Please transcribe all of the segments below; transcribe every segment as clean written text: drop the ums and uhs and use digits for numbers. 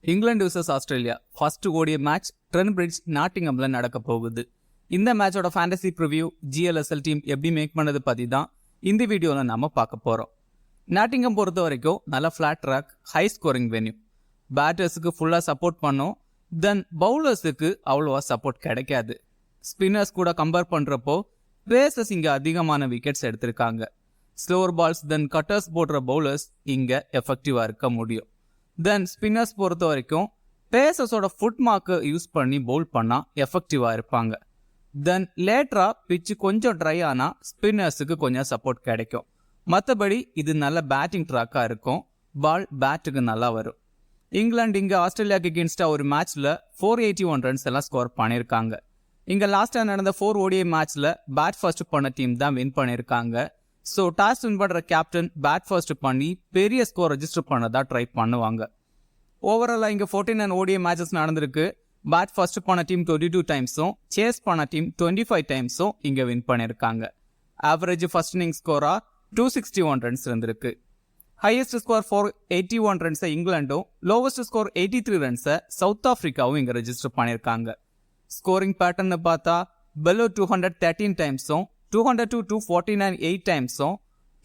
England vs Australia first ஓடிய match trend bridge நாட்டிங்கம்ல நடக்க போகுது. இந்த மேட்சோட ஃபேண்டசி ப்ரிவ்யூ GLSL டீம் எப்படி மேக் பண்ணது பத்தி தான் இந்த வீடியோல நாம பார்க்க போறோம். நாட்டிங்கம் பொறுத்த வரைக்கும் நல்ல flat track, high scoring venue. பேட்டர்ஸுக்கு ஃபுல்லா சப்போர்ட் பண்ணும், தென் பவுலர்ஸுக்கு அவ்வளோவா சப்போர்ட் கிடைக்காது. ஸ்பின்னர்ஸ் கூட கம்பேர் பண்றப்போ பேசஸ் இங்க அதிகமான விக்கெட்ஸ் எடுத்திருக்காங்க. ஸ்லோவர் பால்ஸ் தென் கட்டர்ஸ் போடுற பவுலர்ஸ் இங்க எஃபெக்டிவா இருக்க முடியும். தென் ஸ்பின்னர்ஸ் பொறுத்த வரைக்கும் பேசஸோட ஃபுட் மார்க்கை யூஸ் பண்ணி பவுல் பண்ணால் எஃபெக்டிவாக இருப்பாங்க. தென் லேட்டராக பிச்சு கொஞ்சம் ட்ரை ஆனால் ஸ்பின்னர்ஸுக்கு கொஞ்சம் சப்போர்ட் கிடைக்கும். மற்றபடி இது நல்ல பேட்டிங் ட்ராக்காக இருக்கும், பால் பேட்டுக்கு நல்லா வரும். இங்கிலாந்து இங்கே ஆஸ்திரேலியாவுக்கு எகென்ஸ்டாக ஒரு மேட்ச்சில் 481 ரன்ஸ் எல்லாம் ஸ்கோர் பண்ணியிருக்காங்க. இங்கே லாஸ்ட்டாக நடந்த 4 ODI மேட்ச்சில் பேட் ஃபர்ஸ்ட் பண்ண டீம் தான் வின் பண்ணியிருக்காங்க. ஸோ டாஸ் வின் பண்ணுற கேப்டன் பேட் ஃபர்ஸ்ட் பண்ணி பெரிய ஸ்கோர் ரெஜிஸ்டர் பண்ணதான் ட்ரை பண்ணுவாங்க. ஓவராலாக இங்கே 14 ODI மேட்சஸ் நடந்திருக்கு. பேட் ஃபர்ஸ்ட் பண்ண டீம் 22 டைம்ஸும் சேஸ் பண்ண டீம் 25 டைம்ஸும் இங்கே வின் பண்ணியிருக்காங்க. ஆவரேஜ் ஃபர்ஸ்ட் இன்னிங் ஸ்கோரா 261 ரன்ஸ் இருந்திருக்கு. ஹையஸ்ட் ஸ்கோர் 481 ரன்ஸை இங்கிலாண்டும், லோவஸ்ட் ஸ்கோர் 83 ரன்ஸை சவுத் ஆஃப்ரிக்காவும் இங்கே ரெஜிஸ்டர் பண்ணியிருக்காங்க. ஸ்கோரிங் பேட்டர்னு பார்த்தா below 200 13 டைம்ஸும், 200 to 249 8 டைம்ஸும்,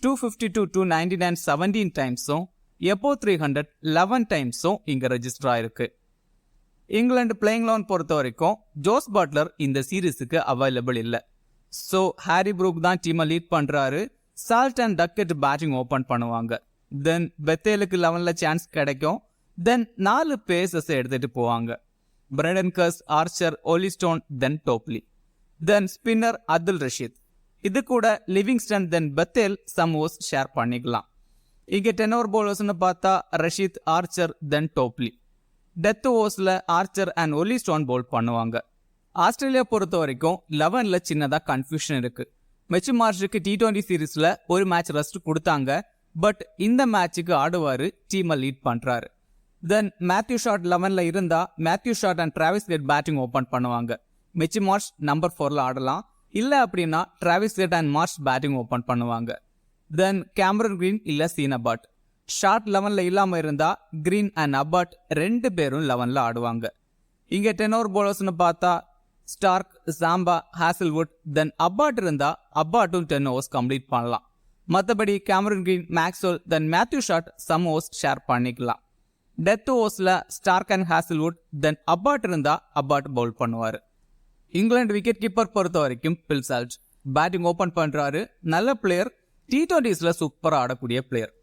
250 to 299 17 டைம்ஸும், above 300 11 டைம்ஸும் இங்க ரெஜிஸ்டர் ஆயிருக்கு. இங்கிலாந்து பிளேயிங் லெவன் பொறுத்த வரைக்கும் ஜோஸ் பட்லர் இந்த சீரீஸுக்கு அவைலபிள் இல்லை. ஸோ ஹாரி ப்ரூக் தான் டீமை லீட் பண்றாரு. Salt and Duckett batting open பண்ணுவாங்க. தென் பெத்தேலுக்கு 11ல சான்ஸ் கிடைக்கும். தென் 4 பேசஸ் எடுத்துட்டு போவாங்க. Brendon Carse, Archer, Olly Stone, then Topley. Then spinner Abdul Rashid. இது கூட Livingstone then Bethell some overs share பண்ணிக்கலாம். இங்கே 10 ஓவர் பவுலர்ஸ்னு பார்த்தா Rashid, Archer, then Topley. Death ஓவர்ஸில் ஆர்ச்சர் அண்ட் ஒலிஸ்டோன் பவுல் பண்ணுவாங்க. ஆஸ்திரேலியா பொறுத்த வரைக்கும் 11ல சின்னதாக கன்ஃபியூஷன் இருக்கு. மெச்சு மார்ஷுக்கு T20 சீரீஸில் ஒரு மேட்ச் ரெஸ்ட் கொடுத்தாங்க. பட் இந்த மேட்சுக்கு ஆடுவார், டீமை லீட் பண்ணுறாரு. தென் மேத்யூ ஷாட் 11ல இருந்தா Matthew Short and Travis Head batting open பண்ணுவாங்க. மிச்சி மார்ஷ் நம்பர் 4ல ஆடலாம். இல்லை அப்படின்னா Travis Head and Marsh batting open பண்ணுவாங்க. தென் கேமரன் கிரீன் இல்லை சீன் அபாட். ஷாட் 11ல இல்லாமல் இருந்தா கிரீன் அண்ட் அபாட் 2 பேரும் 11ல ஆடுவாங்க. இங்கே 10 ஓவர் பவுலர்ஸ்னு பார்த்தா Starc, Zampa, Hazlewood, then Abbott இருந்தா அபாட்டும் 10 ஓவர்ஸ் கம்ப்ளீட் பண்ணலாம். மற்றபடி Cameron Green, Maxwell, then Matthew Short some overs share பண்ணிக்கலாம். டெத் ஓவர்ஸில் Starc and Hazlewood, then Abbott இருந்தா அபாட் பவுல் பண்ணுவார். இங்கிலாந்து விக்கெட் கீப்பர் பொறுத்த வரைக்கும் பில் சால்ட் பேட்டிங் ஓபன் பண்றாரு. நல்ல பிளேயர், T20ஸ்ல சூப்பராக ஆடக்கூடிய பிளேயர்.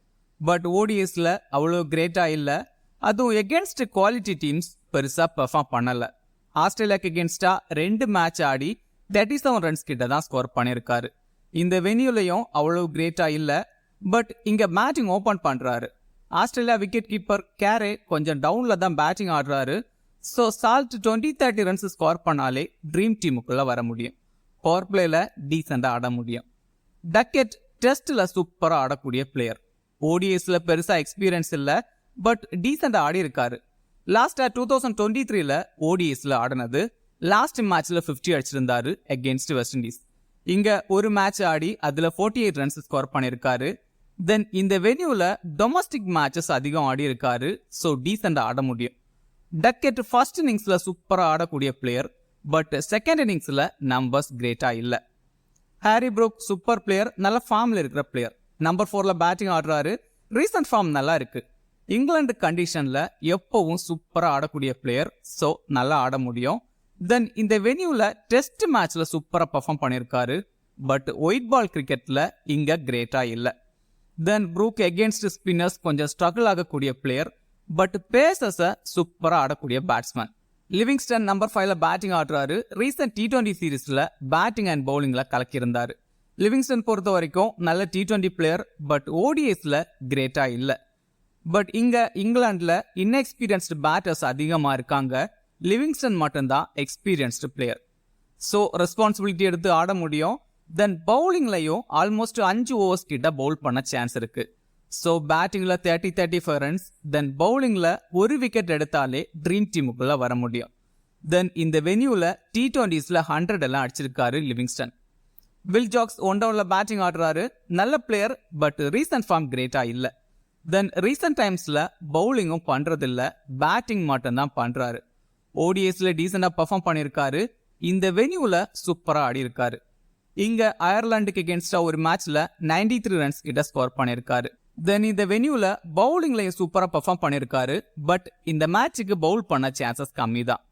பட் ODIஸ்ல அவ்வளோ கிரேட்டா இல்லை. அதுவும் எகென்ஸ்ட் குவாலிட்டி டீம்ஸ் பெருசா பெர்ஃபார்ம் பண்ணல. ஆஸ்திரேலியாக்கு எகென்ஸ்டா 2 மேட்ச் ஆடி 37 ரன்ஸ் கிட்ட தான் ஸ்கோர் பண்ணியிருக்காரு. இந்த வென்யூலையும் அவ்வளோ கிரேட்டா இல்லை. பட் இங்க பேட்டிங் ஓபன் பண்றாரு. ஆஸ்திரேலியா விக்கெட் கீப்பர் கேரே கொஞ்சம் டவுன்ல தான் பேட்டிங் ஆடுறாரு. ஸோ சால்ட் 20-30 ரன்ஸ் ஸ்கோர் பண்ணாலே ட்ரீம் டீமுக்குள்ள வர முடியும். பவர் பிளேல டீசெண்டாக ஆட முடியும். டக்கெட் டெஸ்ட்ல சூப்பராக ஆடக்கூடிய பிளேயர். ODIஸ்ல பெருசா எக்ஸ்பீரியன்ஸ் இல்லை, பட் டீசெண்டாக ஆடி இருக்காரு. லாஸ்டா 2023ல ODIஸ்ல ஆடினது. லாஸ்ட் மேட்ச்ல 50 அடிச்சிருந்தாரு அகேன்ஸ்ட் வெஸ்ட் இண்டீஸ். இங்க ஒரு மேட்ச் ஆடி அதுல 48 ரன்ஸ் ஸ்கோர் பண்ணியிருக்காரு. தென் இந்த வென்யூல டொமஸ்டிக் மேட்சஸ் அதிகம் ஆடி இருக்காரு. ஸோ டீசெண்டாக ஆட முடியும். டக்கெட் ஃபர்ஸ்ட் இன்னிங்ஸ்ல சூப்பராக ஆடக்கூடிய பிளேயர், பட் செகண்ட் இன்னிங்ஸ்ல நம்பர்ஸ் கிரேட்டா இல்லை. ஹாரி ப்ரூக் சூப்பர் பிளேயர், நல்ல ஃபார்ம்ல இருக்கிற பிளேயர். நம்பர் 4ல பேட்டிங் ஆடுறாரு. ரீசன்ட் ஃபார்ம் நல்லா இருக்கு. இங்கிலாந்து கண்டிஷன்ல எப்பவும் சூப்பராக ஆடக்கூடிய பிளேயர், ஸோ நல்லா ஆட முடியும். தென் இந்த வென்யூல டெஸ்ட் மேட்ச்ல சூப்பராக பர்ஃபார்ம் பண்ணியிருக்காரு. பட் ஒயிட் பால் கிரிக்கெட்ல இங்க கிரேட்டா இல்லை. தென் ப்ரூக் எகென்ஸ்ட் ஸ்பின்னர்ஸ் கொஞ்சம் ஸ்ட்ரகிள் ஆகக்கூடிய பிளேயர், பட் பேசஸை சூப்பராக ஆடக்கூடிய பேட்ஸ்மேன். லிவிங்ஸ்டன் நம்பர் 5ல பேட்டிங் ஆடுறாரு. ரீசன்ட் T20 சீரீஸ்ல பேட்டிங் அண்ட் பவுலிங்ல கலக்கியிருந்தாரு. லிவிங்ஸ்டன் பொறுத்த வரைக்கும் நல்ல T20 பிளேயர், பட் ODIஸ்ல கிரேட்டா இல்லை. பட் இங்க இங்கிலாந்துல இன்எக்ஸ்பீரியன்ஸ்டு பேட்டர்ஸ் அதிகமாக இருக்காங்க. லிவிங்ஸ்டன் மட்டும்தான் எக்ஸ்பீரியன்ஸ்டு பிளேயர். ஸோ ரெஸ்பான்சிபிலிட்டி எடுத்து ஆட முடியும். தென் பவுலிங்லையும் ஆல்மோஸ்ட் 5 ஓவர்ஸ் கிட்ட பவுல் பண்ண சான்ஸ் இருக்கு. ஸோ பேட்டிங்ல 30-35 ரன்ஸ், தென் பவுலிங்ல ஒரு விக்கெட் எடுத்தாலே ட்ரீம் டீமுக்குள்ள வர முடியும். தென் இந்த வென்யூல T20ஸ்ல 100 எல்லாம் அடிச்சிருக்காரு லிவிங்ஸ்டன். வில் ஜாக்ஸ் 1 டவுன்ல பேட்டிங் ஆடுறாரு. நல்ல பிளேயர், பட் ரீசன்ட் ஃபார்ம் கிரேட்டா இல்லை. தென் ரீசன்ட் டைம்ஸ்ல பவுலிங்கும் பண்றதில்ல, பேட்டிங் மட்டும்தான் பண்றாரு. ஓடிஎஸ்ல டீசெண்டா பெர்ஃபார்ம் பண்ணியிருக்காரு. இந்த வென்யூல சூப்பரா ஆடி இருக்காரு. இங்க அயர்லாந்துக்கு எகென்ஸ்டா ஒரு மேட்ச்ல 93 ரன்ஸ் கிட்ட ஸ்கோர் பண்ணியிருக்காரு. தென் இந்த வென்யூல பவுலிங்லயும் சூப்பரா பெர்ஃபார்ம் பண்ணியிருக்காரு. பட் இந்த மேட்சுக்கு பவுல் பண்ண சான்சஸ் கம்மி தான்.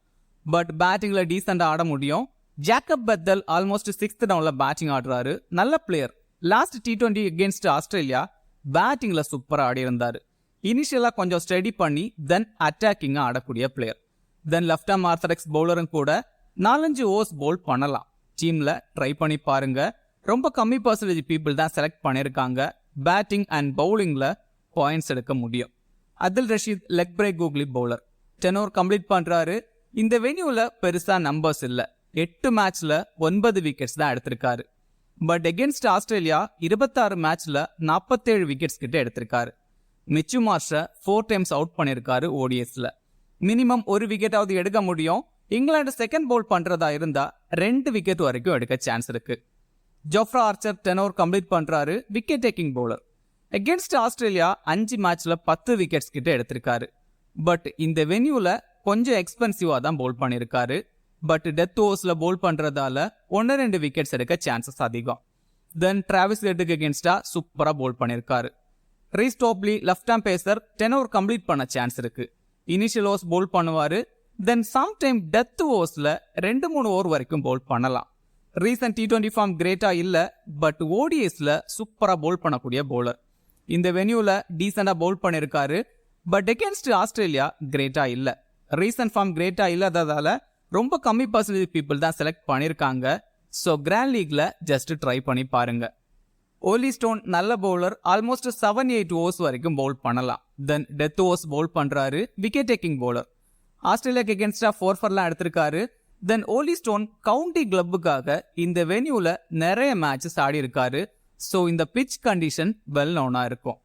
பட் பேட்டிங்ல டீசெண்டா ஆட முடியும். ஜேக்கப் பெத்தல் ஆல்மோஸ்ட் 6th டவுன்ல பேட்டிங் ஆடுறாரு. நல்ல player. Last T20 against Australia பேட்டிங்ல சூப்பரா ஆடி இருந்தாரு. இனிஷியலா கொஞ்சம் ஸ்டடி பண்ணி தென் அட்டாக்கிங்கா ஆடக்கூடிய player. Then left arm orthodox பவுலரும் கூட 4-5 ஓவர்ஸ் பவுல் பண்ணலாம். டீம்ல ட்ரை பண்ணி பாருங்க. ரொம்ப கம்மி பர்சன்டேஜ் பீப்புள் தான் செலக்ட் பண்ணிருக்காங்க. பேட்டிங் அண்ட் பவுலிங்ல பாயிண்ட்ஸ் எடுக்க முடியும். அதில் Rashid leg break googly bowler. 10 over complete பண்றாரு. இந்த வென்யூல பெருசா நம்பர்ஸ் இல்ல. 8 மேட்ச்ல 9 விக்கெட்ஸ் தான் எடுத்திருக்காரு. பட் எகென்ஸ்ட் ஆஸ்திரேலியா 26 மேட்ச்ல 47 விக்கெட்ஸ் கிட்ட எடுத்திருக்காரு. மிச்சு மார்ஷை 4 டைம்ஸ் அவுட் பண்ணிருக்காரு ஓடிஎஸ்ல. மினிமம் ஒரு விக்கெட்டாவது எடுக்க முடியும். இங்கிலாந்து செகண்ட் பவுல் பண்றதா இருந்தா 2 விக்கெட் வரைக்கும் எடுக்க சான்ஸ் இருக்கு. ஜோஃப்ரா ஆர்ச்சர் 10 ஓவர் கம்ப்ளீட் பண்றாரு. Wicket taking bowler. Against Australia 5 மேட்ச்ல 10 விக்கெட்ஸ் கிட்ட எடுத்திருக்காரு. பட் இந்த வென்யூல கொஞ்சம் எக்ஸ்பென்சிவா தான் பவுல் பண்ணிருக்காரு. பட் டெத் ஓவர்ஸ்ல பவுல் பண்றதால 1-2 விக்கெட்ஸ் எடுக்க சான்சஸ் அதிகம். தென் டிராவிஸ் ஹெட்டுக்கு எகென்ஸ்டா சூப்பரா பவுல் பண்ணிருக்காரு. Reece Topley left arm pacer 10 over complete பண்ண சான்ஸ் இருக்கு. இனிஷியல் ஓவர்ஸ் பவுல் பண்ணுவாரு. தென் சம்டைம் டெத் ஓவர்ஸ்ல 2-3 ஓவர் வரைக்கும் பவுல் பண்ணலாம். ரீசன்ட் T20 ஃபார்ம் கிரேட்டா இல்ல. பட் ஓடிஎஸ்ல சூப்பரா பவுல் பண்ணக்கூடிய பவுலர். இந்த வென்யூல டீசெண்டா பவுல் பண்ணிருக்காரு. பட் எகென்ஸ்ட் ஆஸ்திரேலியா கிரேட்டா இல்ல. ரீசன்ட் ஃபார்ம் கிரேட்டா இல்லாததால ரொம்ப கம்மி பர்சன்டேஜ் பீப்புள் தான் செலக்ட் பண்ணிருக்காங்க. ஸோ கிராண்ட் லீக்ல ஜஸ்ட் ட்ரை பண்ணி பாருங்க. ஓலி ஸ்டோன் நல்ல பவுலர். ஆல்மோஸ்ட் 7-8 ஓவர்ஸ் வரைக்கும் பவுல் பண்ணலாம். தென் டெத் ஓவர்ஸ் பவுல் பண்றாரு. Wicket taking bowler. ஆஸ்திரேலியாக்கு எகென்ஸ்டா 4-4 எடுத்திருக்காரு. தென் ஓலி ஸ்டோன் கவுண்டி கிளப்புக்காக இந்த வென்யூல நிறைய மேட்சஸ் ஆடி இருக்காரு. ஸோ இந்த பிச் கண்டிஷன் வெல் நோனா இருக்கும்.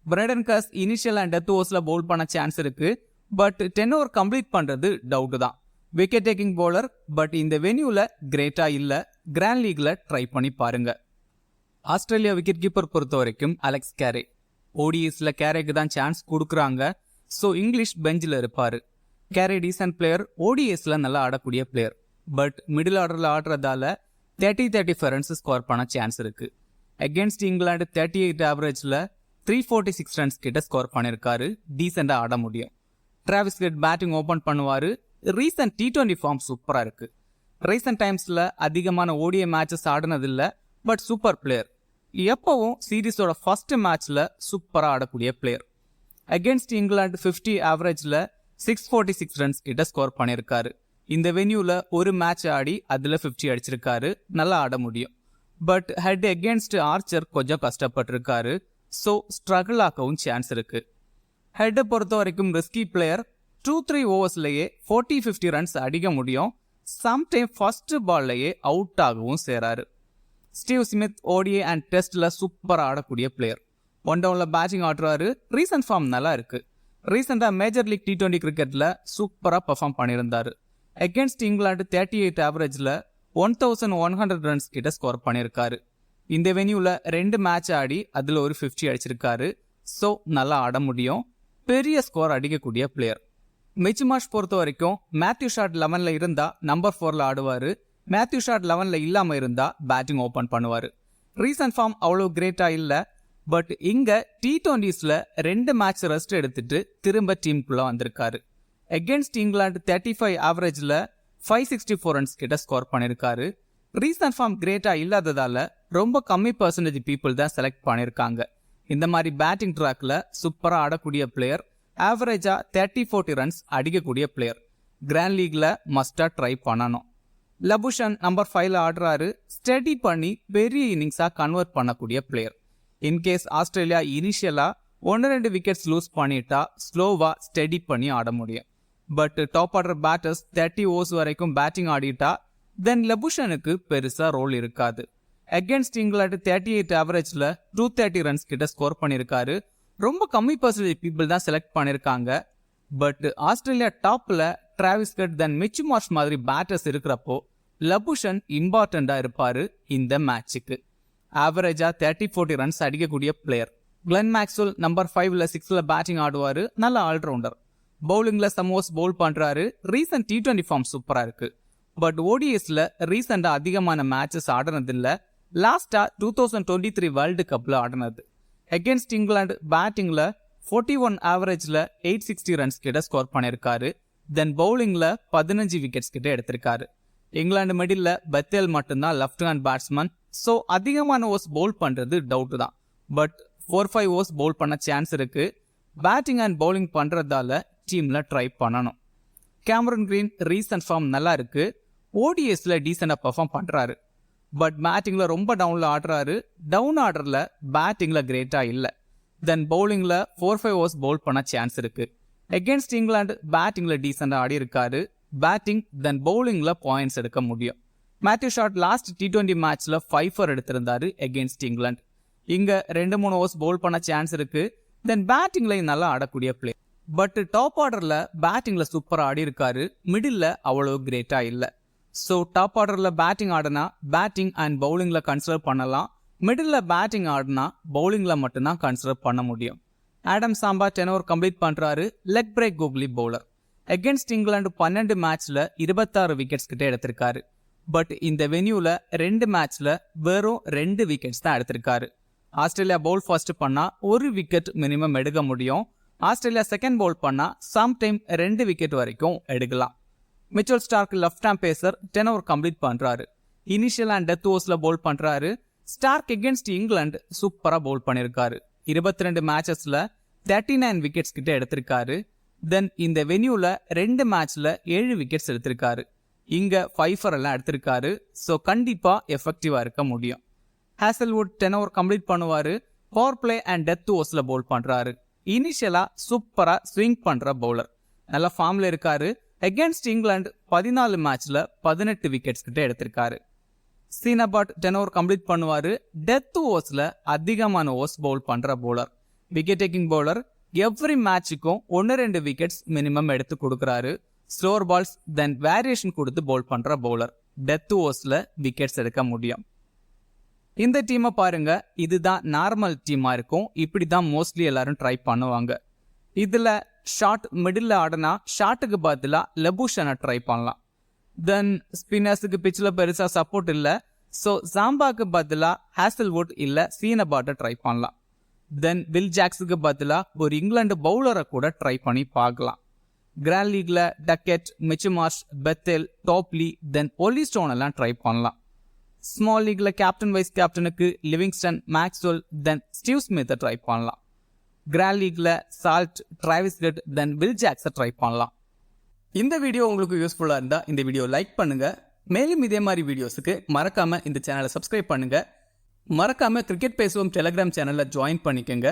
பிரைடன் கஸ் இனிஷியல் அண்ட் டெத் ஓவர்ஸ்ல பவுல் பண்ண சான்ஸ் இருக்கு. பட் 10 ஓவர் கம்ப்ளீட் பண்றது டவுட் தான். Wicket taking bowler. பட் இந்த வென்யூல கிரேட்டா இல்ல. கிராண்ட் லீக்ல ட்ரை பண்ணி பாருங்க. ஆஸ்திரேலியா விக்கெட் கீப்பர் பொறுத்த வரைக்கும் அலெக்ஸ் கேரே. ஓடிஎஸ்ல கேரேக்கு தான் சான்ஸ் கொடுக்குறாங்க. ஸோ இங்கிலீஷ் பெஞ்சில் இருப்பாரு. கேரே டீசன்ட் பிளேயர். ஓடிஎஸ்ல நல்லா ஆடக்கூடிய பிளேயர். பட் மிடில் ஆர்டர்ல ஆடுறதால 30-35 ரன்ஸ் ஸ்கோர் பண்ண சான்ஸ் இருக்கு. அகேன்ஸ்ட் இங்கிலாந்து 38 ஆவரேஜ்ல 346 ரன்ஸ் கிட்ட ஸ்கோர் பண்ணிருக்காரு. டீசெண்டா ஆட முடியும். டிராவிஸ் ஹெட் பேட்டிங் ஓபன் பண்ணுவாரு. ரீசன்ட் T20 ஃபார்ம் சூப்பரா இருக்கு. ரீசன்ட் டைம்ஸ்ல அதிகமான ஓடிஐ மேட்சஸ் ஆடினதில்ல. But super player. எப்பவும் சீரீஸோட ஃபர்ஸ்ட் மேட்ச்ல சூப்பரா ஆடக்கூடிய பிளேயர். அகேன்ஸ்ட் இங்கிலாந்து 50 ஆவரேஜ்ல 646 ரன்ஸ் கிட்ட ஸ்கோர் பண்ணிருக்காரு. இந்த வென்யூல ஒரு மேட்ச் ஆடி அதுல 50 அடிச்சிருக்காரு. நல்லா ஆட முடியும். பட் ஹெட் அகேன்ஸ்ட் ஆர்ச்சர் கொஞ்சம் கஷ்டப்பட்டிருக்காரு. ஸோ ஸ்ட்ரகிள் ஆக்கவும் சான்ஸ் இருக்கு. ஹெட்டை பொறுத்த வரைக்கும் ரிஸ்கி பிளேயர். 2-3 ஓவர்ஸ்லயே 40-50 ரன்ஸ் அடிக்க முடியும். சம்டைம் ஃபர்ஸ்ட் பால்லயே அவுட் ஆகவும் சேராரு. ஸ்டீவ் ஸ்மித் ஓடிஐ அண்ட் டெஸ்ட்ல சூப்பரா ஆடக்கூடிய பிளேயர். 1 டவுன்ல பேட்டிங் ஆடுறாரு. ரீசன்ட் ஃபார்ம் நல்லா இருக்கு. ரீசெண்டா மேஜர் லீக் T20 கிரிக்கெட்ல சூப்பரா பெர்ஃபார்ம் பண்ணியிருந்தாரு. அகேன்ஸ்ட் இங்கிலாந்து 38 ஆவரேஜ்ல 1100 ரன்ஸ் கிட்ட ஸ்கோர் பண்ணியிருக்காரு. இந்த வென்யூல 2 மேட்ச் ஆடி அதுல ஒரு 50 அடிச்சிருக்காரு. ஸோ நல்லா ஆட முடியும். பெரிய ஸ்கோர் அடிக்கக்கூடிய பிளேயர். மிச் மார்ஷ் பொறுத்த வரைக்கும் மேத்யூ ஷாட் 11ல இருந்தா நம்பர் 4ல ஆடுவாரு. மேத்யூ ஷாட் 11ல இல்லாம இருந்தா பேட்டிங் ஓபன் பண்ணுவாரு. ரீசன்ட் ஃபார்ம் அவ்வளவு கிரேட்டா இல்ல. பட் இங்க T20ஸ்ல 2 மேட்ச் ரெஸ்ட் எடுத்துட்டு திரும்ப டீமுக்குள்ள வந்திருக்காரு. அகேன்ஸ்ட் இங்கிலாந்து 35 ஆவரேஜ்ல 564 ரன்ஸ் கிட்ட ஸ்கோர் பண்ணிருக்காரு. ரீசன்ட் ஃபார்ம் கிரேட்டா இல்லாததால ரொம்ப கம்மி பர்சன்டேஜ் பீப்புள் தான் செலக்ட் பண்ணிருக்காங்க. இந்த மாதிரி பேட்டிங் ட்ராக்ல சூப்பரா ஆடக்கூடிய பிளேயர். ஆவரேஜா 30-40 ரன்ஸ் அடிக்கக்கூடிய பிளேயர். கிராண்ட் லீக்ல மஸ்டா ட்ரை பண்ணணும். லபுஷன் நம்பர் 5ல ஆடுறாரு. ஸ்டடி பண்ணி பெரிய இன்னிங்ஸா கன்வெர்ட் பண்ணக்கூடிய பிளேயர். இன்கேஸ் ஆஸ்திரேலியா இனிஷியலா 1-2 விக்கெட்ஸ் லூஸ் பண்ணிட்டா ஸ்லோவா ஸ்டடி பண்ணி ஆட முடியும். But top order batters 30 overs வரைக்கும் பேட்டிங் ஆடிட்டா தென் லபுஷனுக்கு பெருசா ரோல் இருக்காது. அகேன்ஸ்ட் இங்கிலாந்து 38 ஆவரேஜ்ல 230 ரன்ஸ் கிட்ட ஸ்கோர் பண்ணிருக்காரு. ரொம்ப கம்மி பர்சன்டேஜ் பீப்புள் தான் செலக்ட் பண்ணிருக்காங்க. பட் ஆஸ்திரேலியா டாப்ல Travis Head then Mitch Marsh மாதிரி பேட்டர்ஸ் இருக்கிறப்போ லபுஷன் இம்பார்ட்டண்டா இருப்பாரு இந்த மேட்சுக்கு. ஆவரேஜா 30-40 ரன்ஸ் அடிக்கக்கூடிய பிளேயர். கிளென் மேக்ஸ்வெல் நம்பர் 5ல 6ல பேட்டிங் ஆடுவார். நல்ல ஆல்ரவுண்டர். பவுலிங்கில் சமோஸ் பவுல் பண்ணுறாரு. ரீசன்ட் T20 ஃபார்ம் சூப்பராக இருக்குது. பட் ஓடிஎஸில் ரீசெண்டாக அதிகமான மேட்சஸ் ஆடினதில்லை. லாஸ்ட்டாக 2023 வேர்ல்டு கப்பில் ஆடினது. அகேன்ஸ்ட் இங்கிலாந்து பேட்டிங்கில் 41 ஆவரேஜில் 860 ரன்ஸ் கிட்ட ஸ்கோர் பண்ணியிருக்காரு. தென் பவுலிங்கில் 15 விக்கெட்ஸ் கிட்ட எடுத்திருக்காரு. இங்கிலாந்து மிடில் பெத்தேல் மட்டும்தான் லெஃப்ட் ஹேண்ட் பேட்ஸ்மேன். ஸோ அதிகமான ஓவர்ஸ் பவுல் பண்ணுறது டவுட்டு தான். பட் 4-5 ஓவர்ஸ் பவுல் பண்ண சான்ஸ் இருக்குது. பேட்டிங் அண்ட் பவுலிங் பண்ணுறதால டீமில் ட்ரை பண்ணணும். கேமரன் கிரீன் ரீசன்ட் ஃபார்ம் நல்லா இருக்குது. ஓடிஎஸில் டீசெண்டாக பெர்ஃபார்ம் பண்ணுறாரு. பட் பேட்டிங்கில் ரொம்ப டவுனில் ஆடுறாரு. டவுன் ஆர்டரில் பேட்டிங்கில் கிரேட்டாக இல்லை. தென் பவுலிங்கில் 4-5 ஓவர்ஸ் பவுல் பண்ண சான்ஸ் இருக்குது. அகேன்ஸ்ட் இங்கிலாந்து பேட்டிங்கில் டீசெண்டாக ஆடி இருக்காரு. பேட்டிங் தென் பவுலிங்கில் பாயிண்ட்ஸ் எடுக்க முடியும். மேத்யூ ஷாட் லாஸ்ட் T20 மேட்ச்சில் 5 எடுத்திருந்தாரு அகேன்ஸ்ட் இங்கிலாந்து. இங்கே 2-3 ஓவர்ஸ் பவுல் பண்ண சான்ஸ் இருக்குது. தென் பேட்டிங்கில் நல்லா ஆடக்கூடிய பிளே. பட் டாப் ஆர்டரில் பேட்டிங்கில் சூப்பராக ஆடி இருக்காரு. மிடில் அவ்வளோ கிரேட்டாக இல்லை. ஸோ டாப் ஆர்டரில் பேட்டிங் ஆடினா பேட்டிங் அண்ட் பவுலிங்கில் கன்சிடர் பண்ணலாம். மிடில் பேட்டிங் ஆடினா பவுலிங்கில் மட்டும்தான் கன்சிடர் பண்ண முடியும். ஆடம் சாம்பா 10 ஓவர் கம்ப்ளீட் பண்ணுறாரு. Leg break googly bowler. Against England 12 மேட்ச்சில் 26 விக்கெட்ஸ் கிட்ட எடுத்திருக்காரு. பட் இந்த வென்யூவில் 2 மேட்ச்சில் வெறும் 2 விக்கெட்ஸ் தான் எடுத்திருக்காரு. ஆஸ்திரேலியா பவுல் ஃபர்ஸ்ட் பண்ணால் 1 விக்கெட் மினிமம் எடுக்க முடியும். ஆஸ்திரேலியா செகண்ட் பவுல் பண்ணால் சம்டைம் 2 விக்கெட் வரைக்கும் எடுக்கலாம். Mitchell Starc left hand pacer 10 over complete பண்ணுறாரு. இனிஷியல் அண்ட் டெத் ஓவர்ஸில் பவுல் பண்ணுறாரு. ஸ்டார்க் அகேன்ஸ்ட் இங்கிலாந்து சூப்பராக பவுல் பண்ணியிருக்காரு. 22 மேட்சஸில் 39 விக்கெட்ஸ் கிட்ட எடுத்திருக்காரு. தென் இந்த வென்யூவில் 2 மேட்ச்சில் 7 விக்கெட்ஸ் எடுத்திருக்காரு. இங்கே 5 எல்லாம் எடுத்திருக்காரு. ஸோ கண்டிப்பாக எஃபெக்டிவாக இருக்க முடியும். ஹேசல்வுட் 10 ஓவர் கம்ப்ளீட் பண்ணுவார். பவர் பிளே அண்ட் டெத் ஓவர்ஸில் பவுல் பண்ணுறாரு. இனிஷியலாக சூப்பராக ஸ்விங் பண்ணுற பவுலர். நல்ல ஃபார்மில் இருக்காரு. அகேன்ஸ்ட் இங்கிலாந்து 14 மேட்ச்சில் 18 விக்கெட்ஸ் கிட்ட எடுத்திருக்காரு. சீனபாட் 10 ஓவர் கம்ப்ளீட் பண்ணுவார். டெத் ஓவர்ஸில் அதிகமான ஓவர்ஸ் பவுல் பண்ணுற bowler. Wicket taking bowler. Every மேட்சுக்கும் 1-2 விக்கெட்ஸ் மினிமம் எடுத்து கொடுக்குறாரு. ஸ்லோவர் பால்ஸ் தென் வேரியேஷன் கொடுத்து பவுல் பண்ணுற பவுலர். டெத் ஓவர்ஸில் விக்கெட்ஸ் எடுக்க முடியும். இந்த டீமை பாருங்க. இதுதான் நார்மல் டீமாக இருக்கும். இப்படி தான் மோஸ்ட்லி எல்லாரும் ட்ரை பண்ணுவாங்க. இதில் ஷார்ட் மிடில் ஆடினா ஷார்ட்டுக்கு பதிலாக லெபூஷனை ட்ரை பண்ணலாம். தென் ஸ்பின்னர்ஸுக்கு பிச்சில் பெருசாக சப்போர்ட் இல்லை. ஸோ சாம்பாக்கு பதிலாக ஹேசல்வுட் இல்லை சீனபாட்டை ட்ரை பண்ணலாம். தென் வில் ஜாக்ஸுக்கு பதிலாக ஒரு இங்கிலாந்து பவுலரை கூட ட்ரை பண்ணி பார்க்கலாம். கிராண்ட் லீக்ல Duckett, Mitch Marsh, Bethell, Topley, then Olly Stone எல்லாம் ட்ரை பண்ணலாம். ஸ்மால் லீக்ல கேப்டன் வைஸ் கேப்டனுக்கு லிவிங்ஸ்டன், மேக்ஸ்வெல், தென் ஸ்டீவ் ஸ்மித்தை ட்ரை பண்ணலாம். கிராண்ட் லீக்ல Salt, Travis Head, then Will ஜாக்ஸை ட்ரை பண்ணலாம். இந்த வீடியோ உங்களுக்கு யூஸ்ஃபுல்லாக இருந்தால் இந்த வீடியோ லைக் பண்ணுங்க. மேலும் இதே மாதிரி வீடியோஸுக்கு மறக்காம இந்த சேனலை சப்ஸ்கிரைப் பண்ணுங்க. மறக்காம கிரிக்கெட் பேசுவோம் டெலிகிராம் சேனல்ல ஜாயின் பண்ணிக்கோங்க.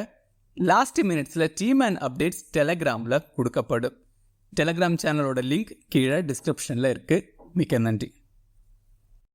லாஸ்ட் மினிட்ஸ்ல டீம் அண்ட் அப்டேட்ஸ் டெலிகிராம்ல கொடுக்கப்படும். டெலிகிராம் சேனலோட லிங்க் கீழே டிஸ்கிரிப்ஷன்ல இருக்கு. மிக்க நன்றி.